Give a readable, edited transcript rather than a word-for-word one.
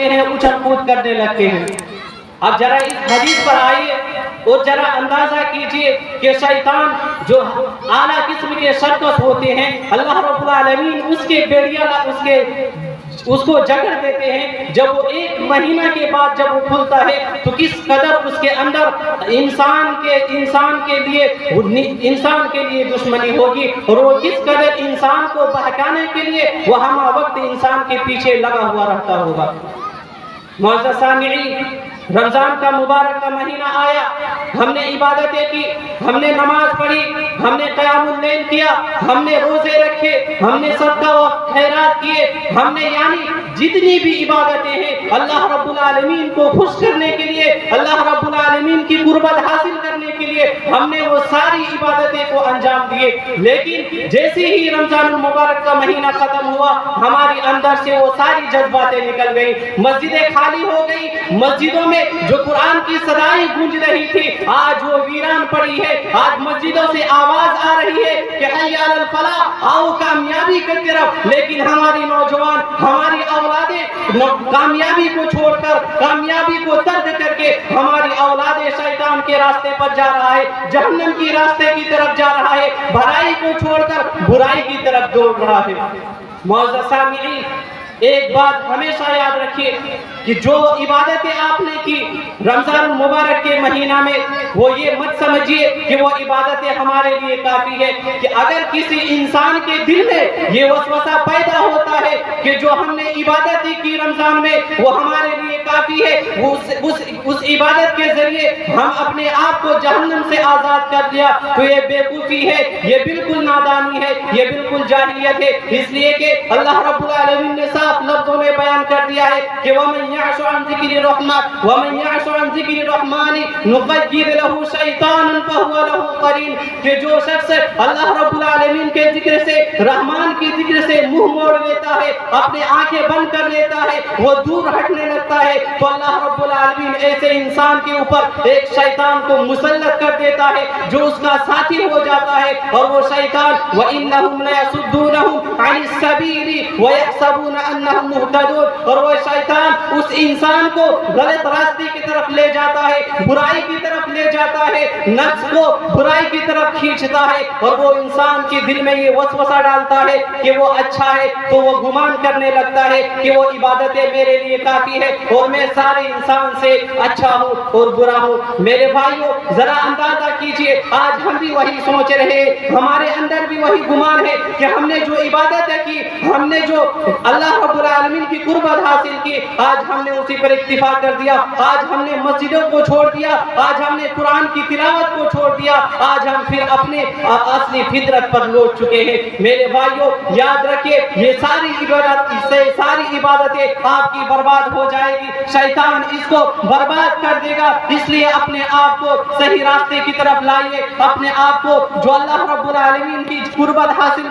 لگتے ہیں, اچھل کود کرنے لگتے ہیں. اب ذرا اس حدیث پر آئیے اور ذرا اندازہ کیجئے کہ شیطان جو اعلیٰ قسم کے سرکس ہوتے ہیں, اللہ رب العالمین اس کے بیڑیا اس کو جگڑ دیتے ہیں. جب وہ 1 مہینہ کے بعد جب وہ کھلتا ہے تو کس قدر اس کے اندر انسان کے لیے دشمنی ہوگی, اور وہ کس قدر انسان کو بہکانے کے لیے وہ ہم وقت انسان کے پیچھے لگا ہوا رہتا ہوگا. معزز سامعین, رمضان کا مبارک کا مہینہ آیا, ہم نے عبادتیں کی, ہم نے نماز پڑھی, ہم نے قیام اللیل کیا, ہم نے روزے رکھے, ہم نے صدقہ و خیرات کیے, ہم نے یعنی جتنی بھی عبادتیں ہیں اللہ رب العالمین کو خوش کرنے کے لیے, اللہ رب العالمین کی قربت حاصل کرنے کے لیے ہم نے وہ ساری عبادتیں کو انجام دیے. لیکن جیسے ہی رمضان المبارک کا مہینہ ختم ہوا, ہماری اندر سے وہ ساری جذباتیں نکل گئیں, مسجدیں خالی ہو گئی, مسجدوں میں جو قرآن کی صدائیں گونج رہی تھی آج وہ ویران پڑی ہے. آج مسجدوں سے آواز آ رہی ہے کہ حی علی الفلاح, آؤ کامیابی کی طرف, لیکن ہماری نوجوان, ہماری اولادیں کامیابی کو چھوڑ کر, کامیابی کو ترک کر کے ہماری اولادیں شیطان کے راستے پر جا رہا ہے, جہنم کی راستے کی طرف جا رہا ہے, بھلائی کو چھوڑ کر برائی کی طرف دوڑ رہا ہے. معزز سامعین, ایک بات ہمیشہ یاد رکھیے کہ جو عبادتیں آپ نے کی رمضان المبارک کے مہینہ میں, وہ یہ مت سمجھیے کہ وہ عبادتیں ہمارے لیے کافی ہے. کہ اگر کسی انسان کے دل میں یہ وسوسہ پیدا ہوتا ہے کہ جو ہم نے عبادتیں کی رمضان میں وہ ہمارے لیے کافی ہے, اس عبادت کے ذریعے ہم اپنے آپ کو جہنم سے آزاد کر دیا, تو یہ بیوقوفی ہے, یہ بالکل نادانی ہے, یہ بالکل جاہلیت ہے. اس لیے کہ اللہ رب العالمین نے صاف لفظوں میں بیان کر دیا ہے کہ وَمَن يَعْشُ عَن ذِكْرِ الرَّحْمَنِ نُقَيِّضْ لَهُ شَيْطَانًا فَهُوَ لَهُ قَرِينٌ, کہ جو شخص اللہ رب العالمین کے ذکر سے, رحمان کی ذکر سے منہ موڑ لیتا ہے, اپنے آنکھیں بند کر لیتا ہے, وہ دور ہٹنے لگتا ہے, تو اللہ رب العالمین ایسے انسان کے اوپر ایک شیطان کو مسلط کر دیتا ہے جو اس کا ساتھی ہو جاتا ہے. اور وہ شیطان وَإِنَّهُمْ لَيَصُدُّونَهُمْ عَنِ السَّبِيلِ وَيَحْسَبُونَ أَنَّهُمْ مُهْتَدُونَ, اور وہ شیطان اس انسان کو غلط راستے کی طرف لے جاتا ہے, برائی کی طرف لے جاتا ہے, نفس کو برائی کی طرف کھینچتا ہے, اور وہ انسان کے دل میں یہ وسوسہ ڈالتا ہے کہ وہ اچھا ہے, تو وہ گمان کرنے لگتا ہے کہ وہ عبادتیں میرے لیے کافی ہے اور میں سارے انسان سے اچھا ہوں اور برا ہوں. میرے بھائیوں, ذرا اندازہ کیجئے, آج ہم بھی وہی سوچ رہے, ہمارے اندر بھی وہی گمان ہے کہ ہم نے جو عبادتیں کی, ہم نے جو اللہ رب العالمین کی قربت حاصل کی, آج ہم نے اسی پر اکتفا کر دیا, آج ہم نے مسجدوں کو چھوڑ دیا, آج ہم نے قرآن کی تلاوت کو چھوڑ دیا, آج ہم پھر اپنے اصلی فطرت پر لوٹ چکے ہیں. میرے بھائیوں, یاد رکھیے, یہ ساری عبادتیں آپ کی برباد ہو جائے گی, شیطان اس کو برباد کر دے گا. اس لیے اپنے آپ کو صحیح راستے کی طرف لائیے, اپنے آپ کو جو اللہ رب العالمین کی قربت حاصل